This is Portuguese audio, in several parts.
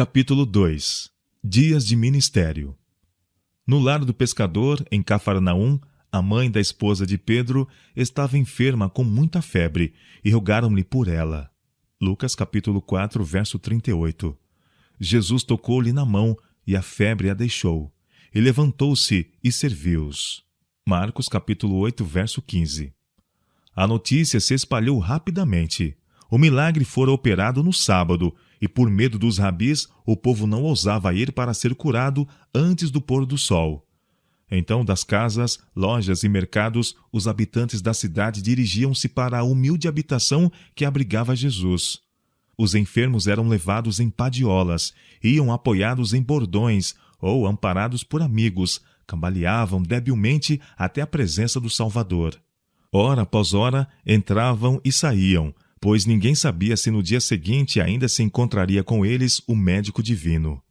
Capítulo 2. Dias de ministério. No lar do pescador, em Cafarnaum, a mãe da esposa de Pedro estava enferma com muita febre, e rogaram-lhe por ela. Lucas capítulo 4, verso 38. Jesus tocou-lhe na mão, e a febre a deixou, e levantou-se e serviu-os. Marcos capítulo 8, verso 15. A notícia se espalhou rapidamente. O milagre fora operado no sábado, e por medo dos rabis, o povo não ousava ir para ser curado antes do pôr do sol. Então, das casas, lojas e mercados, os habitantes da cidade dirigiam-se para a humilde habitação que abrigava Jesus. Os enfermos eram levados em padiolas, iam apoiados em bordões ou amparados por amigos, cambaleavam debilmente até a presença do Salvador. Hora após hora, entravam e saíam, pois ninguém sabia se no dia seguinte ainda se encontraria com eles o médico divino.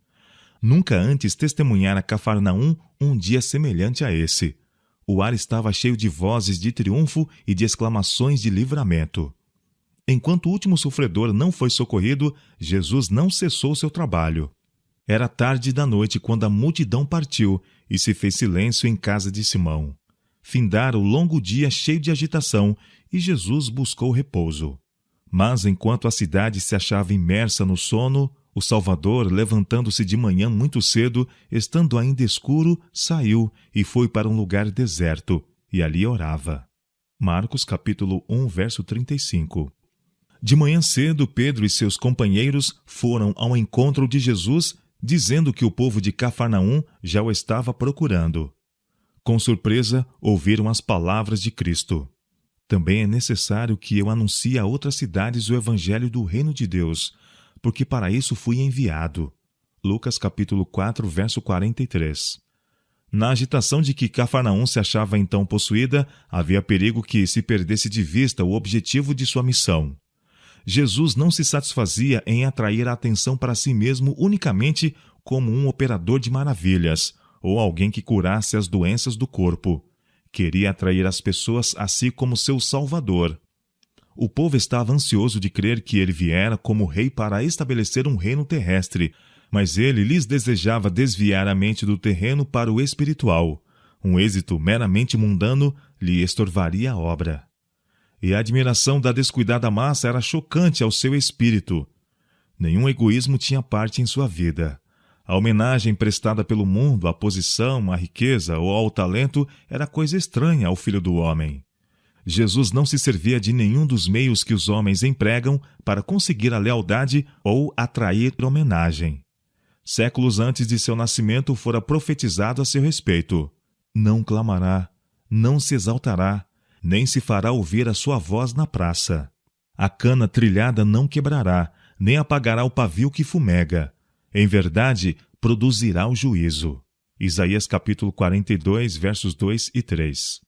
Nunca antes testemunhara Cafarnaum um dia semelhante a esse. O ar estava cheio de vozes de triunfo e de exclamações de livramento. Enquanto o último sofredor não foi socorrido, Jesus não cessou seu trabalho. Era tarde da noite quando a multidão partiu e se fez silêncio em casa de Simão. Findara o longo dia cheio de agitação e Jesus buscou repouso. Mas enquanto a cidade se achava imersa no sono, o Salvador, levantando-se de manhã muito cedo, estando ainda escuro, saiu e foi para um lugar deserto, e ali orava. Marcos capítulo 1, verso 35. De manhã cedo, Pedro e seus companheiros foram ao encontro de Jesus, dizendo que o povo de Cafarnaum já o estava procurando. Com surpresa, ouviram as palavras de Cristo. Também é necessário que eu anuncie a outras cidades o evangelho do reino de Deus, porque para isso fui enviado. Lucas capítulo 4, verso 43. Na agitação de que Cafarnaum se achava então possuída, havia perigo que se perdesse de vista o objetivo de sua missão. Jesus não se satisfazia em atrair a atenção para si mesmo unicamente como um operador de maravilhas, ou alguém que curasse as doenças do corpo. Queria atrair as pessoas a si como seu Salvador. O povo estava ansioso de crer que ele viera como rei para estabelecer um reino terrestre, mas ele lhes desejava desviar a mente do terreno para o espiritual. Um êxito meramente mundano lhe estorvaria a obra. E a admiração da descuidada massa era chocante ao seu espírito. Nenhum egoísmo tinha parte em sua vida. A homenagem prestada pelo mundo à posição, à riqueza ou ao talento era coisa estranha ao Filho do Homem. Jesus não se servia de nenhum dos meios que os homens empregam para conseguir a lealdade ou atrair homenagem. Séculos antes de seu nascimento fora profetizado a seu respeito. Não clamará, não se exaltará, nem se fará ouvir a sua voz na praça. A cana trilhada não quebrará, nem apagará o pavio que fumega. Em verdade, produzirá o juízo. Isaías capítulo 42, versos 2 e 3.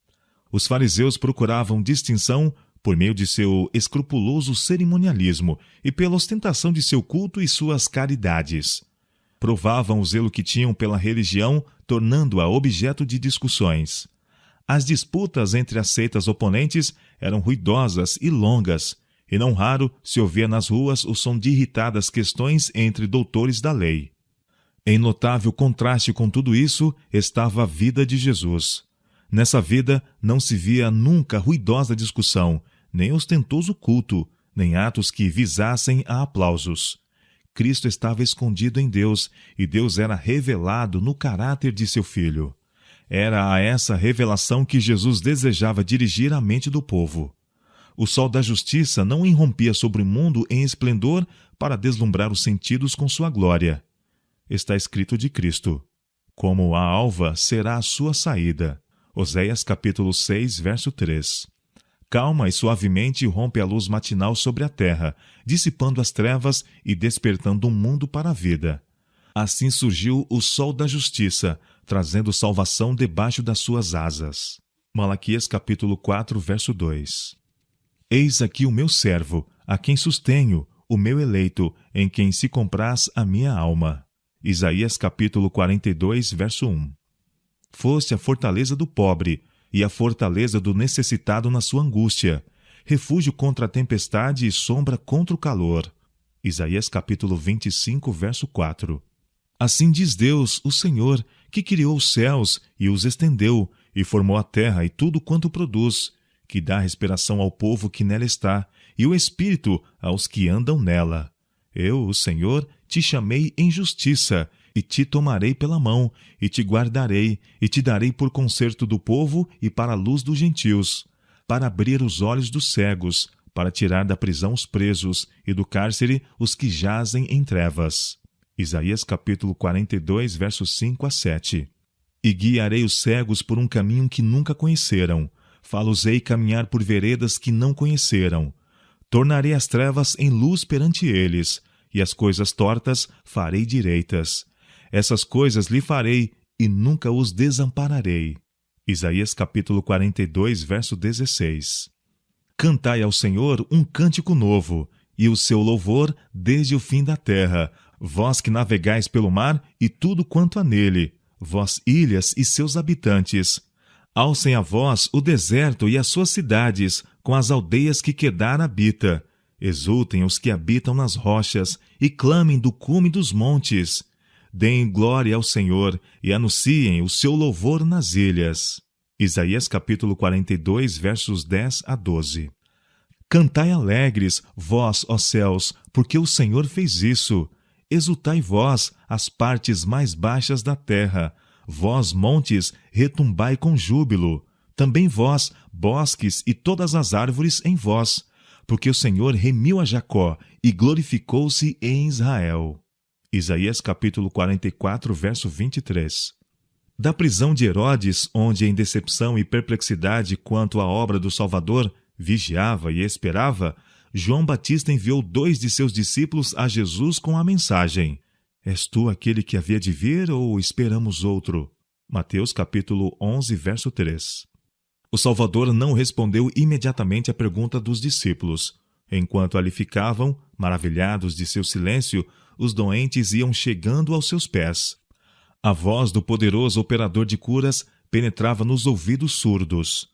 Os fariseus procuravam distinção por meio de seu escrupuloso cerimonialismo e pela ostentação de seu culto e suas caridades. Provavam o zelo que tinham pela religião, tornando-a objeto de discussões. As disputas entre as seitas oponentes eram ruidosas e longas, e não raro se ouvia nas ruas o som de irritadas questões entre doutores da lei. Em notável contraste com tudo isso estava a vida de Jesus. Nessa vida não se via nunca ruidosa discussão, nem ostentoso culto, nem atos que visassem a aplausos. Cristo estava escondido em Deus, e Deus era revelado no caráter de seu Filho. Era a essa revelação que Jesus desejava dirigir a mente do povo. O sol da justiça não irrompia sobre o mundo em esplendor para deslumbrar os sentidos com sua glória. Está escrito de Cristo: como a alva será a sua saída. Oséias capítulo 6, verso 3. Calma e suavemente rompe a luz matinal sobre a terra, dissipando as trevas e despertando o mundo para a vida. Assim surgiu o sol da justiça, trazendo salvação debaixo das suas asas. Malaquias capítulo 4, verso 2. Eis aqui o meu servo, a quem sustenho, o meu eleito, em quem se compraz a minha alma. Isaías capítulo 42, verso 1. Foste a fortaleza do pobre e a fortaleza do necessitado na sua angústia, refúgio contra a tempestade e sombra contra o calor. Isaías capítulo 25, verso 4. Assim diz Deus, o Senhor, que criou os céus e os estendeu, e formou a terra e tudo quanto produz, que dá respiração ao povo que nela está, e o espírito aos que andam nela. Eu, o Senhor, te chamei em justiça, e te tomarei pela mão, e te guardarei, e te darei por conserto do povo e para a luz dos gentios, para abrir os olhos dos cegos, para tirar da prisão os presos, e do cárcere os que jazem em trevas. Isaías capítulo 42, versos 5 a 7. E guiarei os cegos por um caminho que nunca conheceram, fá-los-ei caminhar por veredas que não conheceram. Tornarei as trevas em luz perante eles, e as coisas tortas farei direitas. Essas coisas lhe farei, e nunca os desampararei. Isaías capítulo 42, verso 16. Cantai ao Senhor um cântico novo, e o seu louvor desde o fim da terra, vós que navegais pelo mar e tudo quanto há nele, vós ilhas e seus habitantes. Alcem a voz o deserto e as suas cidades, com as aldeias que Quedar habita. Exultem os que habitam nas rochas, e clamem do cume dos montes. Deem glória ao Senhor, e anunciem o seu louvor nas ilhas. Isaías capítulo 42, versos 10 a 12. Cantai alegres, vós, ó céus, porque o Senhor fez isso. Exultai vós, as partes mais baixas da terra. Vós, montes, retumbai com júbilo. Também vós, bosques e todas as árvores em vós. Porque o Senhor remiu a Jacó e glorificou-se em Israel. Isaías capítulo 44, verso 23. Da prisão de Herodes, onde em decepção e perplexidade quanto à obra do Salvador, vigiava e esperava, João Batista enviou 2 de seus discípulos a Jesus com a mensagem: És tu aquele que havia de vir ou esperamos outro? Mateus capítulo 11, verso 3. O Salvador não respondeu imediatamente à pergunta dos discípulos. Enquanto ali ficavam, maravilhados de seu silêncio, os doentes iam chegando aos seus pés. A voz do poderoso operador de curas penetrava nos ouvidos surdos.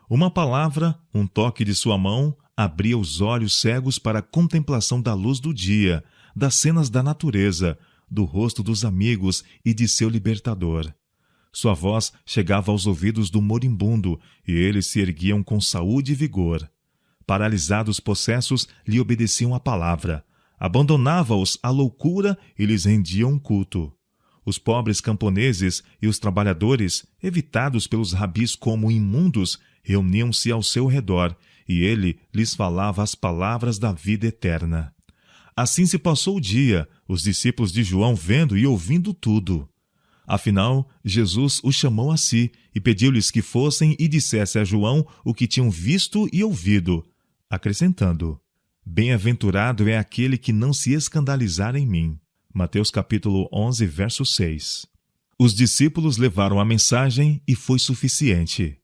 Uma palavra, um toque de sua mão, abria os olhos cegos para a contemplação da luz do dia, das cenas da natureza, do rosto dos amigos e de seu libertador. Sua voz chegava aos ouvidos do moribundo, e eles se erguiam com saúde e vigor. Paralisados possessos lhe obedeciam a palavra. Abandonava-os à loucura e lhes rendiam culto. Os pobres camponeses e os trabalhadores, evitados pelos rabis como imundos, reuniam-se ao seu redor, e ele lhes falava as palavras da vida eterna. Assim se passou o dia, os discípulos de João vendo e ouvindo tudo. Afinal, Jesus os chamou a si e pediu-lhes que fossem e dissessem a João o que tinham visto e ouvido, acrescentando: Bem-aventurado é aquele que não se escandalizar em mim. Mateus capítulo 11, verso 6. Os discípulos levaram a mensagem e foi suficiente.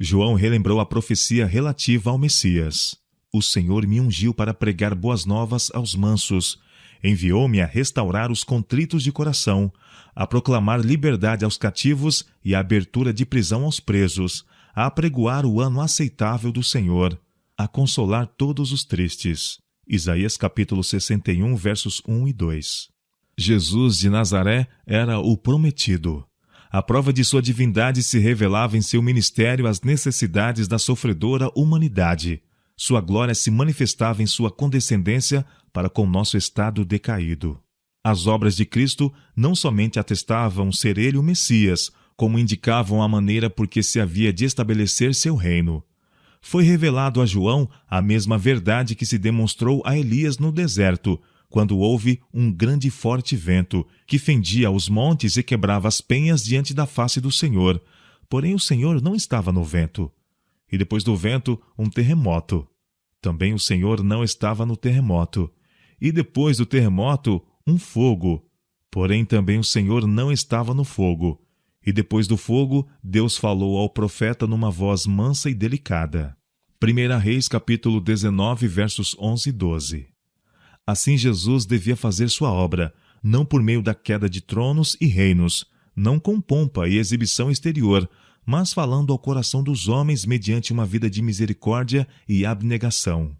João relembrou a profecia relativa ao Messias. O Senhor me ungiu para pregar boas novas aos mansos. Enviou-me a restaurar os contritos de coração, a proclamar liberdade aos cativos e a abertura de prisão aos presos, a apregoar o ano aceitável do Senhor, a consolar todos os tristes. Isaías capítulo 61, versos 1 e 2. Jesus de Nazaré era o prometido. A prova de sua divindade se revelava em seu ministério às necessidades da sofredora humanidade. Sua glória se manifestava em sua condescendência para com nosso estado decaído. As obras de Cristo não somente atestavam ser ele o Messias, como indicavam a maneira por que se havia de estabelecer seu reino. Foi revelado a João a mesma verdade que se demonstrou a Elias no deserto, quando houve um grande e forte vento, que fendia os montes e quebrava as penhas diante da face do Senhor. Porém o Senhor não estava no vento. E depois do vento, um terremoto. Também o Senhor não estava no terremoto. E depois do terremoto, um fogo. Porém também o Senhor não estava no fogo. E depois do fogo, Deus falou ao profeta numa voz mansa e delicada. 1 Reis capítulo 19, versos 11 e 12. Assim Jesus devia fazer sua obra, não por meio da queda de tronos e reinos, não com pompa e exibição exterior, mas falando ao coração dos homens mediante uma vida de misericórdia e abnegação.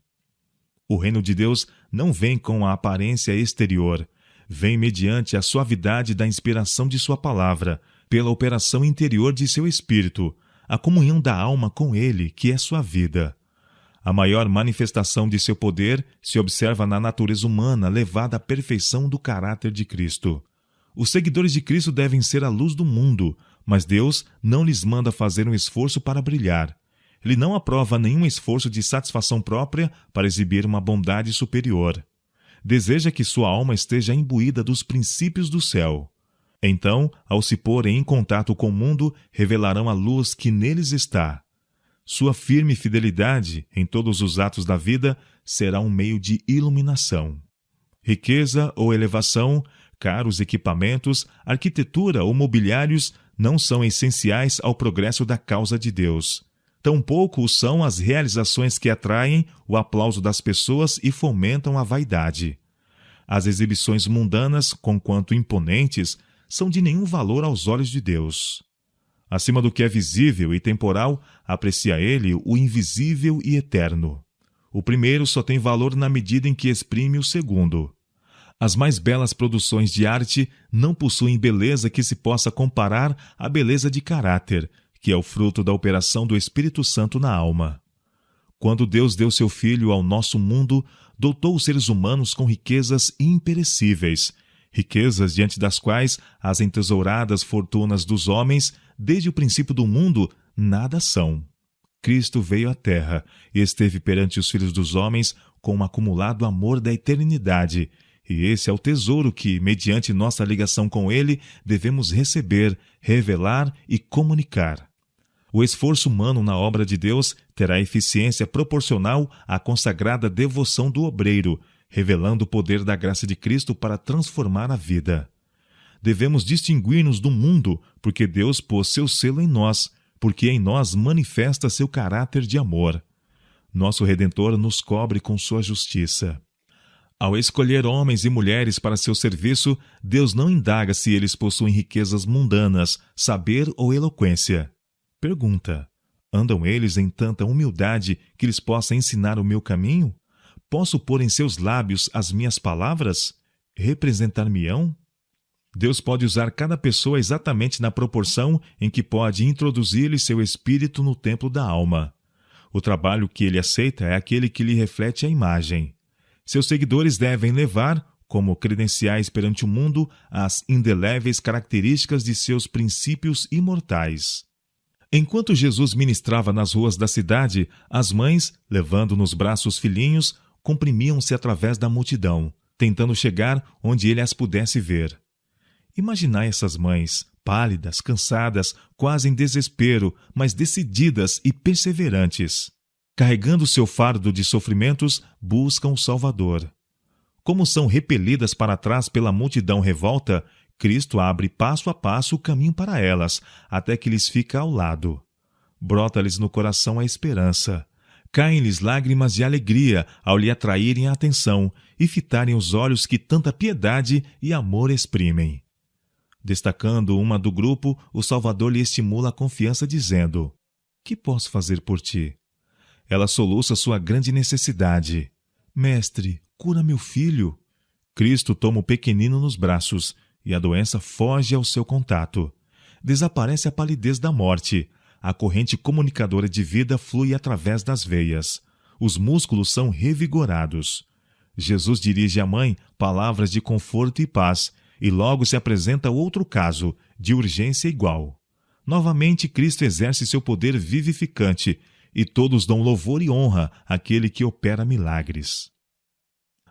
O reino de Deus não vem com a aparência exterior, vem mediante a suavidade da inspiração de sua palavra, pela operação interior de seu espírito, a comunhão da alma com ele, que é sua vida. A maior manifestação de seu poder se observa na natureza humana levada à perfeição do caráter de Cristo. Os seguidores de Cristo devem ser a luz do mundo, mas Deus não lhes manda fazer um esforço para brilhar. Ele não aprova nenhum esforço de satisfação própria para exibir uma bondade superior. Deseja que sua alma esteja imbuída dos princípios do céu. Então, ao se porem em contato com o mundo, revelarão a luz que neles está. Sua firme fidelidade em todos os atos da vida será um meio de iluminação. Riqueza ou elevação, caros equipamentos, arquitetura ou mobiliários não são essenciais ao progresso da causa de Deus. Tampouco o são as realizações que atraem o aplauso das pessoas e fomentam a vaidade. As exibições mundanas, conquanto imponentes, são de nenhum valor aos olhos de Deus. Acima do que é visível e temporal, aprecia ele o invisível e eterno. O primeiro só tem valor na medida em que exprime o segundo. As mais belas produções de arte não possuem beleza que se possa comparar à beleza de caráter, que é o fruto da operação do Espírito Santo na alma. Quando Deus deu seu Filho ao nosso mundo, dotou os seres humanos com riquezas imperecíveis, riquezas diante das quais as entesouradas fortunas dos homens, desde o princípio do mundo, nada são. Cristo veio à terra e esteve perante os filhos dos homens com um acumulado amor da eternidade, e esse é o tesouro que, mediante nossa ligação com Ele, devemos receber, revelar e comunicar. O esforço humano na obra de Deus terá eficiência proporcional à consagrada devoção do obreiro, revelando o poder da graça de Cristo para transformar a vida. Devemos distinguir-nos do mundo, porque Deus pôs seu selo em nós, porque em nós manifesta seu caráter de amor. Nosso Redentor nos cobre com sua justiça. Ao escolher homens e mulheres para seu serviço, Deus não indaga se eles possuem riquezas mundanas, saber ou eloquência. Pergunta: andam eles em tanta humildade que lhes possa ensinar o meu caminho? Posso pôr em seus lábios as minhas palavras? Representar-me-ão? Deus pode usar cada pessoa exatamente na proporção em que pode introduzir-lhe seu espírito no templo da alma. O trabalho que ele aceita é aquele que lhe reflete a imagem. Seus seguidores devem levar, como credenciais perante o mundo, as indeléveis características de seus princípios imortais. Enquanto Jesus ministrava nas ruas da cidade, as mães, levando nos braços filhinhos, comprimiam-se através da multidão, tentando chegar onde ele as pudesse ver. Imaginai essas mães, pálidas, cansadas, quase em desespero, mas decididas e perseverantes. Carregando seu fardo de sofrimentos, buscam o Salvador. Como são repelidas para trás pela multidão revolta, Cristo abre passo a passo o caminho para elas, até que lhes fica ao lado. Brota-lhes no coração a esperança. Caem-lhes lágrimas de alegria ao lhe atraírem a atenção e fitarem os olhos que tanta piedade e amor exprimem. Destacando uma do grupo, o Salvador lhe estimula a confiança dizendo: que posso fazer por ti? Ela soluça sua grande necessidade. Mestre, cura meu filho. Cristo toma o pequenino nos braços e a doença foge ao seu contato. Desaparece a palidez da morte. A corrente comunicadora de vida flui através das veias. Os músculos são revigorados. Jesus dirige à mãe palavras de conforto e paz, e logo se apresenta outro caso, de urgência igual. Novamente, Cristo exerce seu poder vivificante, e todos dão louvor e honra àquele que opera milagres.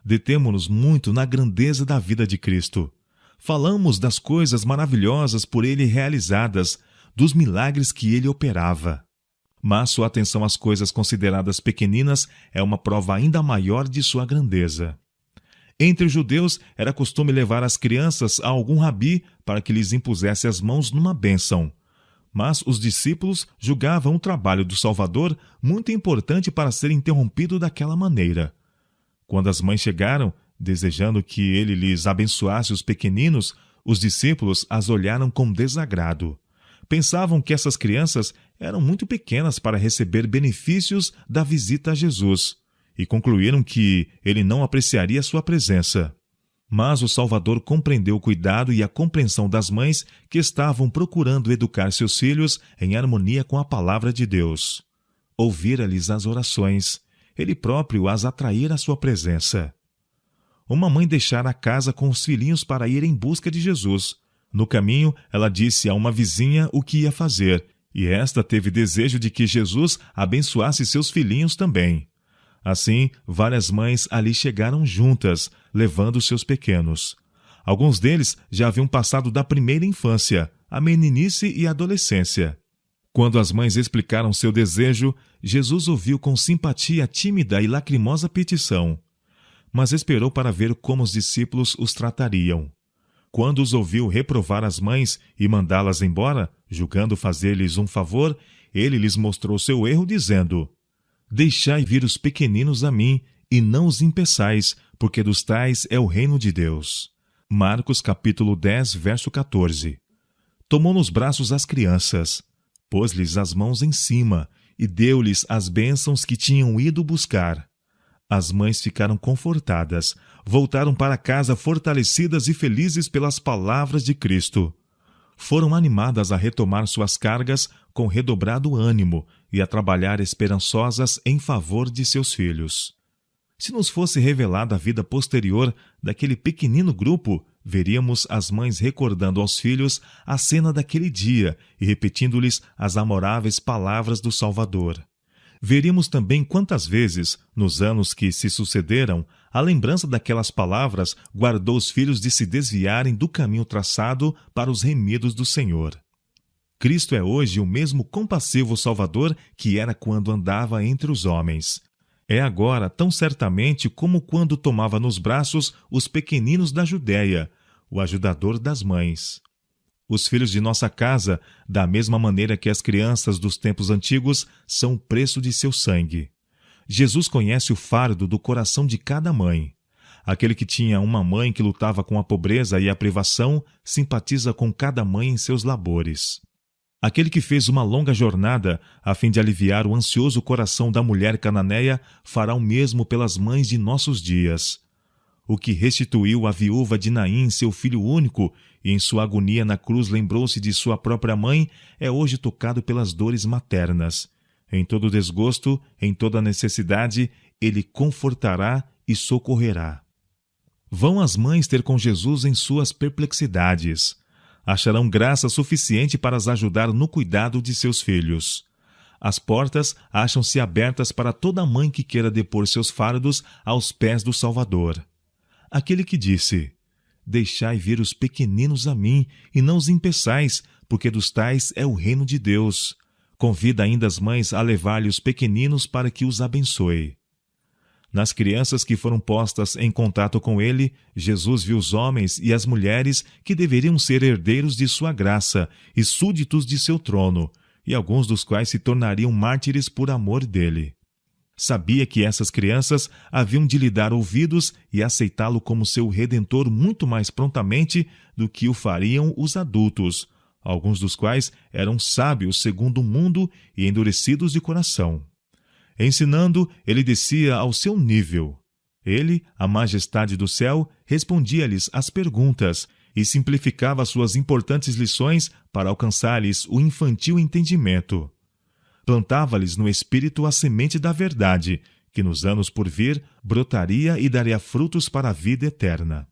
Detemo-nos muito na grandeza da vida de Cristo. Falamos das coisas maravilhosas por ele realizadas, dos milagres que ele operava. Mas sua atenção às coisas consideradas pequeninas é uma prova ainda maior de sua grandeza. Entre os judeus, era costume levar as crianças a algum rabi para que lhes impusesse as mãos numa bênção. Mas os discípulos julgavam o trabalho do Salvador muito importante para ser interrompido daquela maneira. Quando as mães chegaram, desejando que ele lhes abençoasse os pequeninos, os discípulos as olharam com desagrado. Pensavam que essas crianças eram muito pequenas para receber benefícios da visita a Jesus, e concluíram que ele não apreciaria sua presença. Mas o Salvador compreendeu o cuidado e a compreensão das mães que estavam procurando educar seus filhos em harmonia com a palavra de Deus. Ouvira-lhes as orações, ele próprio as atraíra à sua presença. Uma mãe deixara a casa com os filhinhos para ir em busca de Jesus. No caminho, ela disse a uma vizinha o que ia fazer, e esta teve desejo de que Jesus abençoasse seus filhinhos também. Assim, várias mães ali chegaram juntas, levando seus pequenos. Alguns deles já haviam passado da primeira infância, a meninice e a adolescência. Quando as mães explicaram seu desejo, Jesus ouviu com simpatia a tímida e lacrimosa petição, mas esperou para ver como os discípulos os tratariam. Quando os ouviu reprovar as mães e mandá-las embora, julgando fazer-lhes um favor, ele lhes mostrou seu erro, dizendo: Deixai vir os pequeninos a mim, e não os impeçais, porque dos tais é o reino de Deus. Marcos capítulo 10, verso 14. Tomou nos braços as crianças, pôs-lhes as mãos em cima, e deu-lhes as bênçãos que tinham ido buscar. As mães ficaram confortadas, voltaram para casa fortalecidas e felizes pelas palavras de Cristo. Foram animadas a retomar suas cargas com redobrado ânimo e a trabalhar esperançosas em favor de seus filhos. Se nos fosse revelada a vida posterior daquele pequenino grupo, veríamos as mães recordando aos filhos a cena daquele dia e repetindo-lhes as amoráveis palavras do Salvador. Veríamos também quantas vezes, nos anos que se sucederam, a lembrança daquelas palavras guardou os filhos de se desviarem do caminho traçado para os remidos do Senhor. Cristo é hoje o mesmo compassivo Salvador que era quando andava entre os homens. É agora tão certamente como quando tomava nos braços os pequeninos da Judéia, o ajudador das mães. Os filhos de nossa casa, da mesma maneira que as crianças dos tempos antigos, são o preço de seu sangue. Jesus conhece o fardo do coração de cada mãe. Aquele que tinha uma mãe que lutava com a pobreza e a privação, simpatiza com cada mãe em seus labores. Aquele que fez uma longa jornada a fim de aliviar o ansioso coração da mulher cananeia, fará o mesmo pelas mães de nossos dias. O que restituiu a viúva de Naim seu filho único, e em sua agonia na cruz lembrou-se de sua própria mãe, é hoje tocado pelas dores maternas. Em todo desgosto, em toda necessidade, ele confortará e socorrerá. Vão as mães ter com Jesus em suas perplexidades. Acharão graça suficiente para as ajudar no cuidado de seus filhos. As portas acham-se abertas para toda mãe que queira depor seus fardos aos pés do Salvador. Aquele que disse: Deixai vir os pequeninos a mim, e não os impeçais, porque dos tais é o reino de Deus. Convida ainda as mães a levar-lhe os pequeninos para que os abençoe. Nas crianças que foram postas em contato com ele, Jesus viu os homens e as mulheres que deveriam ser herdeiros de sua graça e súditos de seu trono, e alguns dos quais se tornariam mártires por amor dele. Sabia que essas crianças haviam de lhe dar ouvidos e aceitá-lo como seu redentor muito mais prontamente do que o fariam os adultos, alguns dos quais eram sábios segundo o mundo e endurecidos de coração. Ensinando, ele descia ao seu nível. Ele, a majestade do céu, respondia-lhes às perguntas e simplificava suas importantes lições para alcançar-lhes o infantil entendimento. Plantava-lhes no espírito a semente da verdade, que nos anos por vir brotaria e daria frutos para a vida eterna.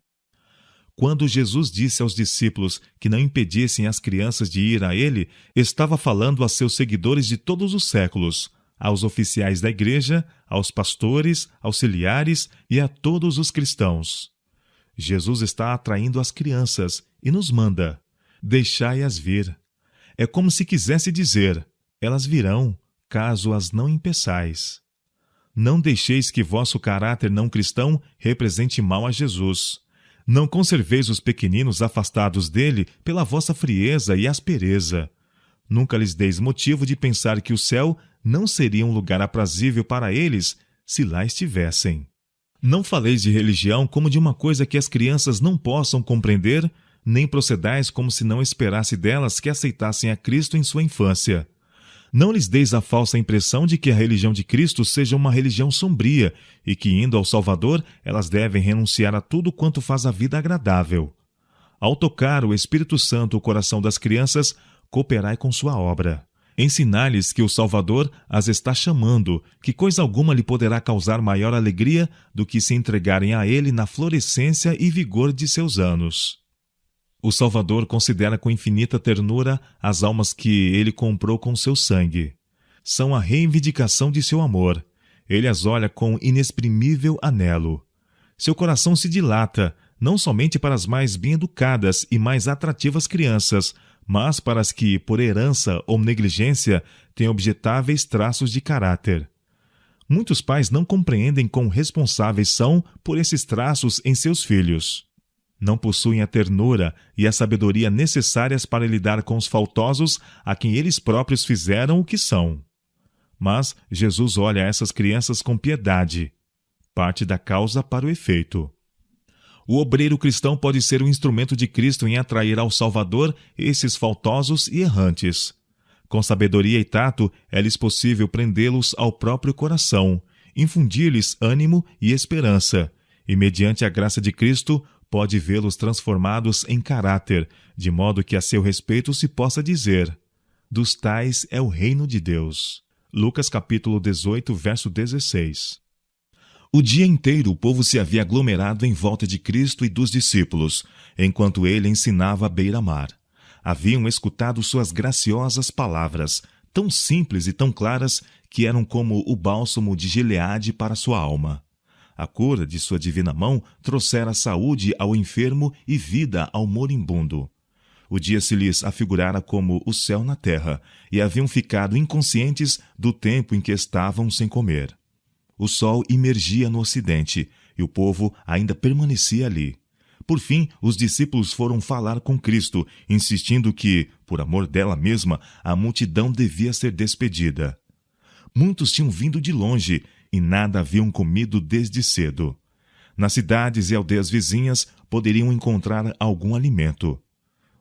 Quando Jesus disse aos discípulos que não impedissem as crianças de ir a ele, estava falando a seus seguidores de todos os séculos, aos oficiais da igreja, aos pastores, auxiliares e a todos os cristãos. Jesus está atraindo as crianças e nos manda: deixai-as vir. É como se quisesse dizer: elas virão, caso as não impeçais. Não deixeis que vosso caráter não cristão represente mal a Jesus. Não conserveis os pequeninos afastados dele pela vossa frieza e aspereza. Nunca lhes deis motivo de pensar que o céu não seria um lugar aprazível para eles se lá estivessem. Não faleis de religião como de uma coisa que as crianças não possam compreender, nem procedais como se não esperasse delas que aceitassem a Cristo em sua infância. Não lhes deis a falsa impressão de que a religião de Cristo seja uma religião sombria e que, indo ao Salvador, elas devem renunciar a tudo quanto faz a vida agradável. Ao tocar o Espírito Santo o coração das crianças, cooperai com sua obra. Ensinai-lhes que o Salvador as está chamando, que coisa alguma lhe poderá causar maior alegria do que se entregarem a ele na florescência e vigor de seus anos. O Salvador considera com infinita ternura as almas que ele comprou com seu sangue. São a reivindicação de seu amor. Ele as olha com inexprimível anelo. Seu coração se dilata, não somente para as mais bem-educadas e mais atrativas crianças, mas para as que, por herança ou negligência, têm objetáveis traços de caráter. Muitos pais não compreendem quão responsáveis são por esses traços em seus filhos. Não possuem a ternura e a sabedoria necessárias para lidar com os faltosos a quem eles próprios fizeram o que são. Mas Jesus olha essas crianças com piedade. Parte da causa para o efeito. O obreiro cristão pode ser um instrumento de Cristo em atrair ao Salvador esses faltosos e errantes. Com sabedoria e tato, é-lhes possível prendê-los ao próprio coração, infundir-lhes ânimo e esperança, e, mediante a graça de Cristo, pode vê-los transformados em caráter, de modo que a seu respeito se possa dizer: dos tais é o reino de Deus. Lucas capítulo 18, verso 16. O dia inteiro o povo se havia aglomerado em volta de Cristo e dos discípulos, enquanto ele ensinava à beira-mar. Haviam escutado suas graciosas palavras, tão simples e tão claras que eram como o bálsamo de Gileade para sua alma. A cura de sua divina mão trouxera saúde ao enfermo e vida ao moribundo. O dia se lhes afigurara como o céu na terra, e haviam ficado inconscientes do tempo em que estavam sem comer. O sol imergia no ocidente, e o povo ainda permanecia ali. Por fim, os discípulos foram falar com Cristo, insistindo que, por amor dela mesma, a multidão devia ser despedida. Muitos tinham vindo de longe, e nada haviam comido desde cedo. Nas cidades e aldeias vizinhas poderiam encontrar algum alimento.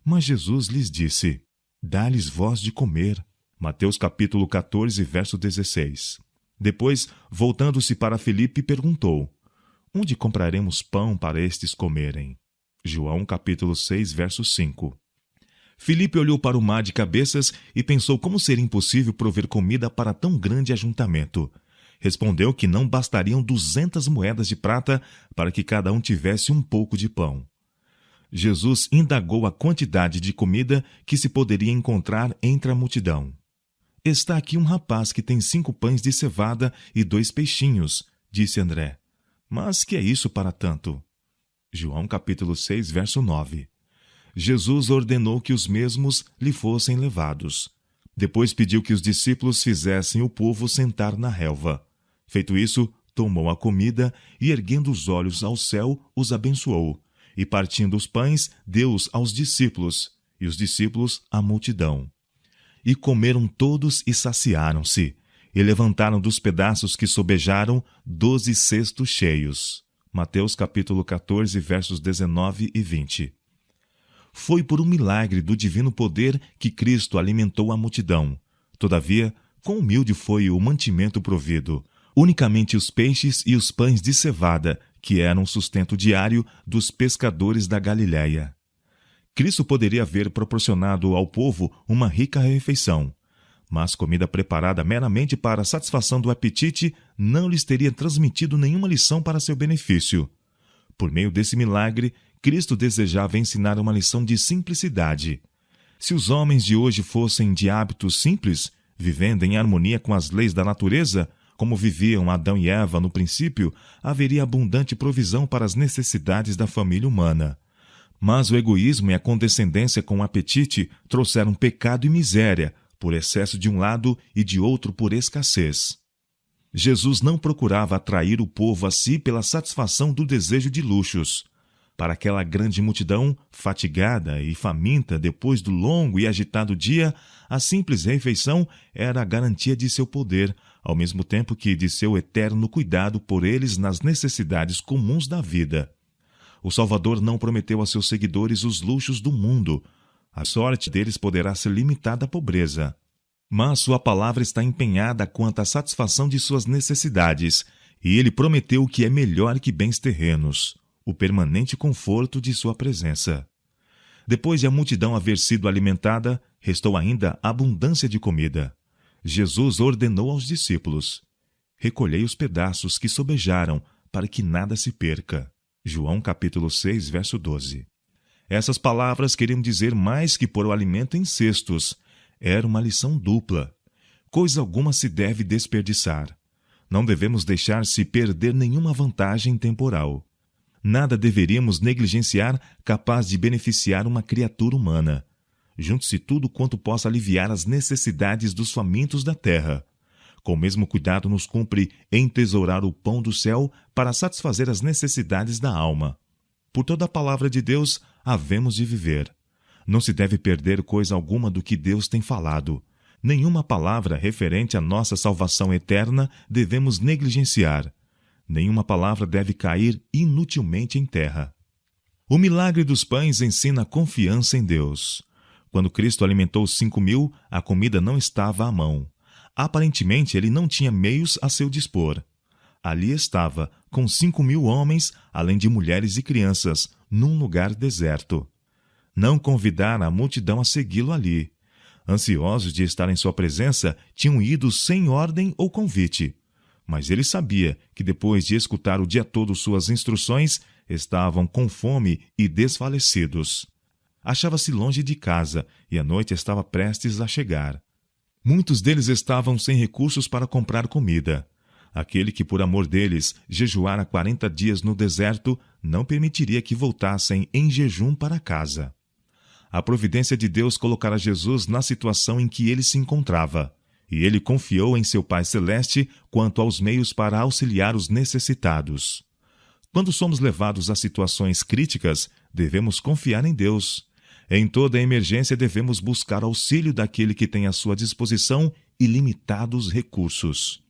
Mas Jesus lhes disse: dá-lhes vós de comer. Mateus capítulo 14, verso 16. Depois, voltando-se para Filipe, perguntou: onde compraremos pão para estes comerem? João capítulo 6, verso 5. Filipe olhou para o mar de cabeças e pensou como seria impossível prover comida para tão grande ajuntamento. Respondeu que não bastariam 200 moedas de prata para que cada um tivesse um pouco de pão. Jesus indagou a quantidade de comida que se poderia encontrar entre a multidão. Está aqui um rapaz que tem 5 pães de cevada e 2 peixinhos, disse André. Mas que é isso para tanto? João capítulo 6, verso 9. Jesus ordenou que os mesmos lhe fossem levados. Depois pediu que os discípulos fizessem o povo sentar na relva. Feito isso, tomou a comida e, erguendo os olhos ao céu, os abençoou. E, partindo os pães, deu-os aos discípulos, e os discípulos à multidão. E comeram todos e saciaram-se, e levantaram dos pedaços que sobejaram 12 cestos cheios. Mateus capítulo 14, versos 19 e 20. Foi por um milagre do divino poder que Cristo alimentou a multidão. Todavia, quão humilde foi o mantimento provido. Unicamente os peixes e os pães de cevada, que eram o sustento diário dos pescadores da Galiléia. Cristo poderia haver proporcionado ao povo uma rica refeição, mas comida preparada meramente para a satisfação do apetite não lhes teria transmitido nenhuma lição para seu benefício. Por meio desse milagre, Cristo desejava ensinar uma lição de simplicidade. Se os homens de hoje fossem de hábitos simples, vivendo em harmonia com as leis da natureza, como viviam Adão e Eva no princípio, haveria abundante provisão para as necessidades da família humana. Mas o egoísmo e a condescendência com o apetite trouxeram pecado e miséria, por excesso de um lado e de outro por escassez. Jesus não procurava atrair o povo a si pela satisfação do desejo de luxos. Para aquela grande multidão, fatigada e faminta depois do longo e agitado dia, a simples refeição era a garantia de seu poder, ao mesmo tempo que de seu eterno cuidado por eles nas necessidades comuns da vida. O Salvador não prometeu a seus seguidores os luxos do mundo. A sorte deles poderá ser limitada à pobreza. Mas sua palavra está empenhada quanto à satisfação de suas necessidades, e ele prometeu o que é melhor que bens terrenos, o permanente conforto de sua presença. Depois de a multidão haver sido alimentada, restou ainda abundância de comida. Jesus ordenou aos discípulos: recolhei os pedaços que sobejaram, para que nada se perca. João capítulo 6, verso 12. Essas palavras queriam dizer mais que pôr o alimento em cestos. Era uma lição dupla. Coisa alguma se deve desperdiçar. Não devemos deixar-se perder nenhuma vantagem temporal. Nada deveríamos negligenciar capaz de beneficiar uma criatura humana. Junte-se tudo quanto possa aliviar as necessidades dos famintos da terra. Com o mesmo cuidado nos cumpre entesourar o pão do céu para satisfazer as necessidades da alma. Por toda a palavra de Deus havemos de viver. Não se deve perder coisa alguma do que Deus tem falado. Nenhuma palavra referente à nossa salvação eterna devemos negligenciar. Nenhuma palavra deve cair inutilmente em terra. O milagre dos pães ensina confiança em Deus. Quando Cristo alimentou os 5.000, a comida não estava à mão. Aparentemente, ele não tinha meios a seu dispor. Ali estava, com 5.000 homens, além de mulheres e crianças, num lugar deserto. Não convidara a multidão a segui-lo ali. Ansiosos de estar em sua presença, tinham ido sem ordem ou convite. Mas ele sabia que depois de escutar o dia todo suas instruções, estavam com fome e desfalecidos. Achava-se longe de casa e a noite estava prestes a chegar. Muitos deles estavam sem recursos para comprar comida. Aquele que, por amor deles, jejuara 40 dias no deserto, não permitiria que voltassem em jejum para casa. A providência de Deus colocara Jesus na situação em que ele se encontrava, e ele confiou em seu Pai Celeste quanto aos meios para auxiliar os necessitados. Quando somos levados a situações críticas, devemos confiar em Deus. Em toda emergência devemos buscar auxílio daquele que tem à sua disposição ilimitados recursos.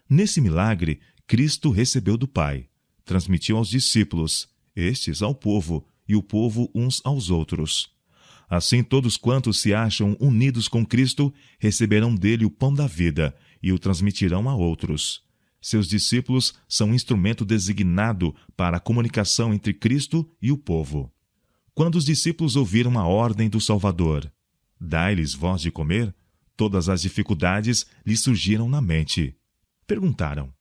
Nesse milagre, Cristo recebeu do Pai, transmitiu aos discípulos, estes ao povo, e o povo uns aos outros. Assim, todos quantos se acham unidos com Cristo receberão dele o pão da vida e o transmitirão a outros. Seus discípulos são um instrumento designado para a comunicação entre Cristo e o povo. Quando os discípulos ouviram a ordem do Salvador, dai-lhes vós de comer, todas as dificuldades lhes surgiram na mente. Perguntaram,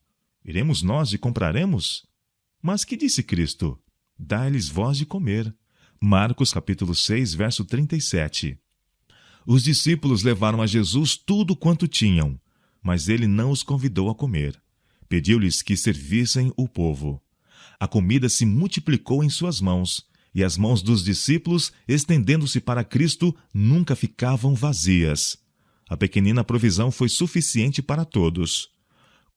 iremos nós e compraremos? Mas que disse Cristo? Dai-lhes vós de comer. Marcos capítulo 6, verso 37. Os discípulos levaram a Jesus tudo quanto tinham, mas ele não os convidou a comer. Pediu-lhes que servissem o povo. A comida se multiplicou em suas mãos, e as mãos dos discípulos, estendendo-se para Cristo, nunca ficavam vazias. A pequenina provisão foi suficiente para todos.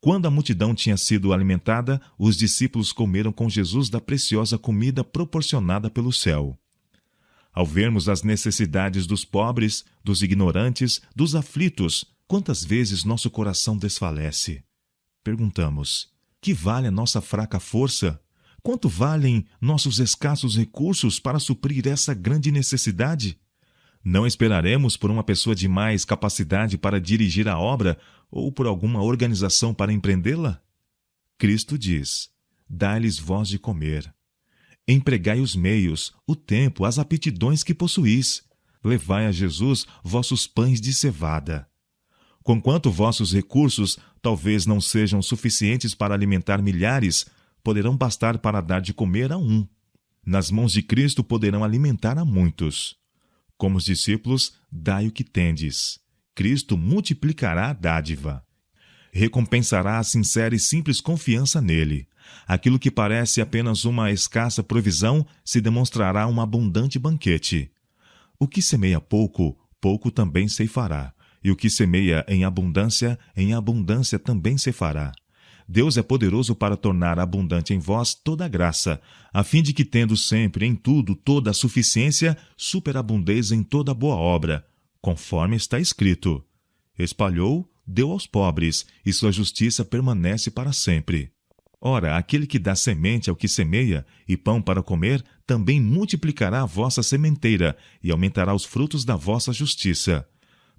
Quando a multidão tinha sido alimentada, os discípulos comeram com Jesus da preciosa comida proporcionada pelo céu. Ao vermos as necessidades dos pobres, dos ignorantes, dos aflitos, quantas vezes nosso coração desfalece? Perguntamos, que vale a nossa fraca força? Quanto valem nossos escassos recursos para suprir essa grande necessidade? Não esperaremos por uma pessoa de mais capacidade para dirigir a obra ou por alguma organização para empreendê-la? Cristo diz, dai-lhes vós de comer. Empregai os meios, o tempo, as aptidões que possuís. Levai a Jesus vossos pães de cevada. Conquanto vossos recursos talvez não sejam suficientes para alimentar milhares, poderão bastar para dar de comer a um. Nas mãos de Cristo poderão alimentar a muitos. Como os discípulos, dai o que tendes. Cristo multiplicará a dádiva. Recompensará a sincera e simples confiança nele. Aquilo que parece apenas uma escassa provisão se demonstrará um abundante banquete. O que semeia pouco, pouco também ceifará. E o que semeia em abundância também ceifará. Deus é poderoso para tornar abundante em vós toda a graça, a fim de que, tendo sempre em tudo toda a suficiência, superabundeis em toda boa obra, conforme está escrito. Espalhou, deu aos pobres, e sua justiça permanece para sempre. Ora, aquele que dá semente ao que semeia, e pão para comer, também multiplicará a vossa sementeira, e aumentará os frutos da vossa justiça,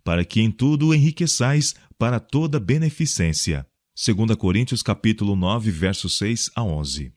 para que em tudo enriqueçais para toda beneficência. 2 Coríntios capítulo 9, versos 6 a 11.